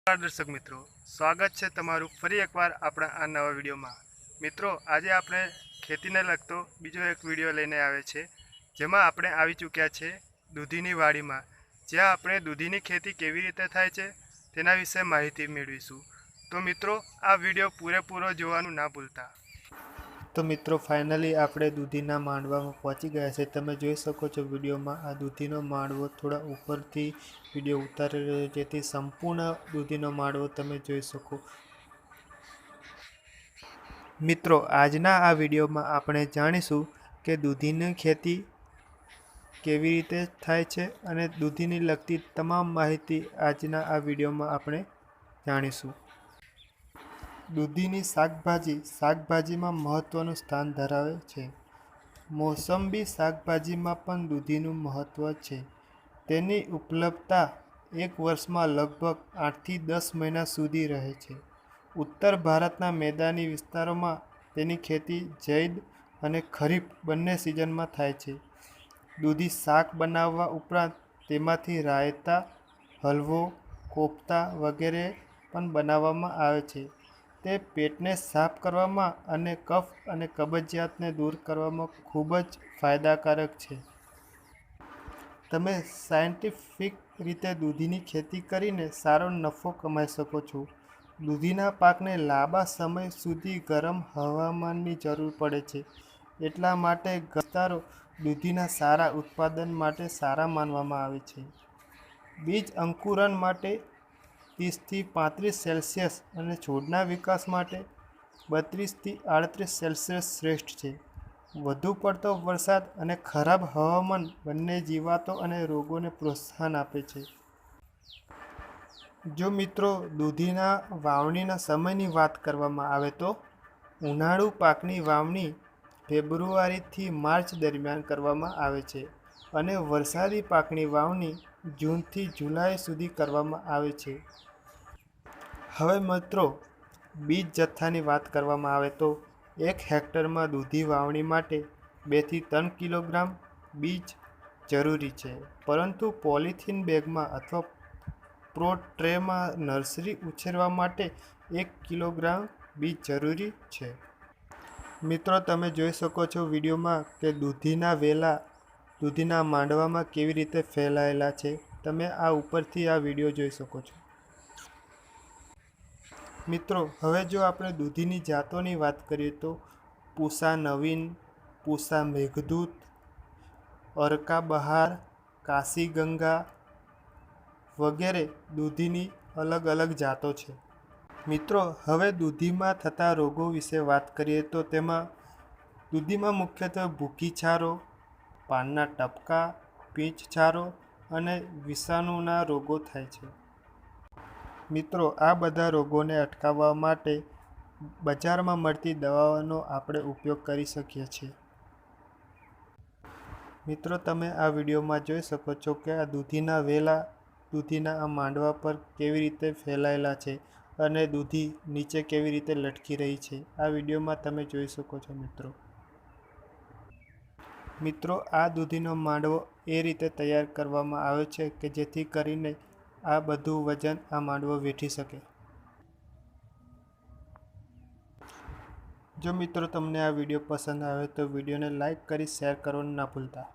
દર્શક મિત્રો, સ્વાગત છે તમારું ફરી એકવાર આપણા આ નવા વિડીયોમાં। મિત્રો, આજે આપણે ખેતીને લગતો બીજો એક વિડીયો લઈને આવે છે, જેમાં આપણે આવી ચૂક્યા છે દૂધીની વાડીમાં, જ્યાં આપણે દૂધીની ખેતી કેવી રીતે થાય છે તેના વિશે માહિતી મેળવીશું। તો મિત્રો, આ વિડીયો પૂરેપૂરો જોવાનું ના ભૂલતા। તો મિત્રો, ફાઇનલી આપણે દૂધીના માંડવામાં પહોંચી ગયા છે। તમે જોઈ શકો છો વિડીયોમાં આ દૂધીનો માંડવો થોડા ઉપરથી વિડીયો ઉતારી રહ્યો છે, જેથી સંપૂર્ણ દૂધીનો માંડવો તમે જોઈ શકો। મિત્રો, આજના આ વિડીયોમાં આપણે જાણીશું કે દૂધીની ખેતી કેવી રીતે થાય છે અને દૂધીની લગતી તમામ માહિતી આજના આ વિડીયોમાં આપણે જાણીશું। દૂધીની શાકભાજીમાં મહત્વનું સ્થાન ધરાવે છે। મોસંબી શાકભાજીમાં પણ દૂધીનું મહત્વ છે। તેની ઉપલબ્ધતા એક વર્ષમાં લગભગ 8 થી 10 મહિના સુધી રહે છે। ઉત્તર ભારતના મેદાની વિસ્તારોમાં તેની ખેતી જૈદ અને ખરીફ બંને સિઝનમાં થાય છે। દૂધી શાક બનાવવા ઉપરાંત તેમાંથી રાયતા, હલવો, કોફતા વગેરે પણ બનાવવામાં આવે છે। તે પેટને સાફ કરવામાં અને કફ અને કબજિયાતને દૂર કરવામાં ખૂબ જ ફાયદાકારક છે। તમે સાયન્ટિફિક રીતે દૂધીની ખેતી કરીને સારો નફો કમાઈ શકો છો। દૂધીના પાકને લાંબા સમય સુધી ગરમ હવામાનની જરૂર પડે છે, એટલા માટે વિસ્તારો દૂધીના સારા ઉત્પાદન માટે સારા માનવામાં આવે છે। બીજ અંકુરણ માટે 30 થી 35 સેલ્સિયસ અને છોડના વિકાસ માટે 32 થી 38 સેલ્સિયસ શ્રેષ્ઠ છે। વધુ પડતો વરસાદ અને ખરાબ હવામાન બંને જીવાતો અને રોગોને પ્રોત્સાહન આપે છે। જો મિત્રો, દૂધીના વાવણીના સમયની વાત કરવામાં આવે તો ઉનાળુ પાકની વાવણી ફેબ્રુઆરીથી માર્ચ દરમિયાન કરવામાં આવે છે અને વરસાદી પાકની વાવણી જૂનથી જુલાઈ સુધી કરવામાં આવે છે। હવે મિત્રો, બીજ જથ્થાની વાત કરવામાં આવે તો 1 હેક્ટરમાં દૂધી વાવણી માટે 2 થી 3 કિલોગ્રામ બીજ જરૂરી છે, પરંતુ પોલિથીન બેગમાં અથવા પ્રો ટ્રેમાં નર્સરી ઉછેરવા માટે 1 કિલોગ્રામ બીજ જરૂરી છે। મિત્રો, તમે જોઈ શકો છો વિડીયોમાં કે દૂધીના વેલા દૂધીના માંડવામાં કેવી રીતે ફેલાયેલા છે। તમે આ ઉપરથી આ વિડીયો જોઈ શકો છો। મિત્રો, હવે જો આપણે દૂધીની જાતોની વાત કરીએ તો પૂસા નવીન, પૂસા મેઘદૂત, અરકા બહાર, કાશી ગંગા વગેરે દૂધીની અલગ અલગ જાતો છે। મિત્રો, હવે દૂધીમાં થતા રોગો વિશે વાત કરીએ તો તેમાં દૂધીમાં મુખ્યત્વે ભૂકી છારો, પાનના ટપકા, પીંછ છારો અને વિષાણુના રોગો થાય છે। મિત્રો, આ બધા રોગોને અટકાવવા માટે બજારમાં મળતી દવાઓનો આપણે ઉપયોગ કરી શકીએ છીએ। મિત્રો, તમે આ વિડીયોમાં જોઈ શકો છો કે આ દૂધીના વેલા દૂધીના આ માંડવા પર કેવી રીતે ફેલાયેલા છે અને દૂધી નીચે કેવી રીતે લટકી રહી છે, આ વિડીયોમાં તમે જોઈ શકો છો। મિત્રો, આ દૂધીનો માંડવો એ રીતે તૈયાર કરવામાં આવે છે કે જેથી કરીને આ બધું વજન આ માંડવો વેઠી શકે। જો મિત્રો, તમને આ વિડીયો પસંદ આવે તો વિડીયોને લાઈક કરી શેર કરવાનું ના ભૂલતા।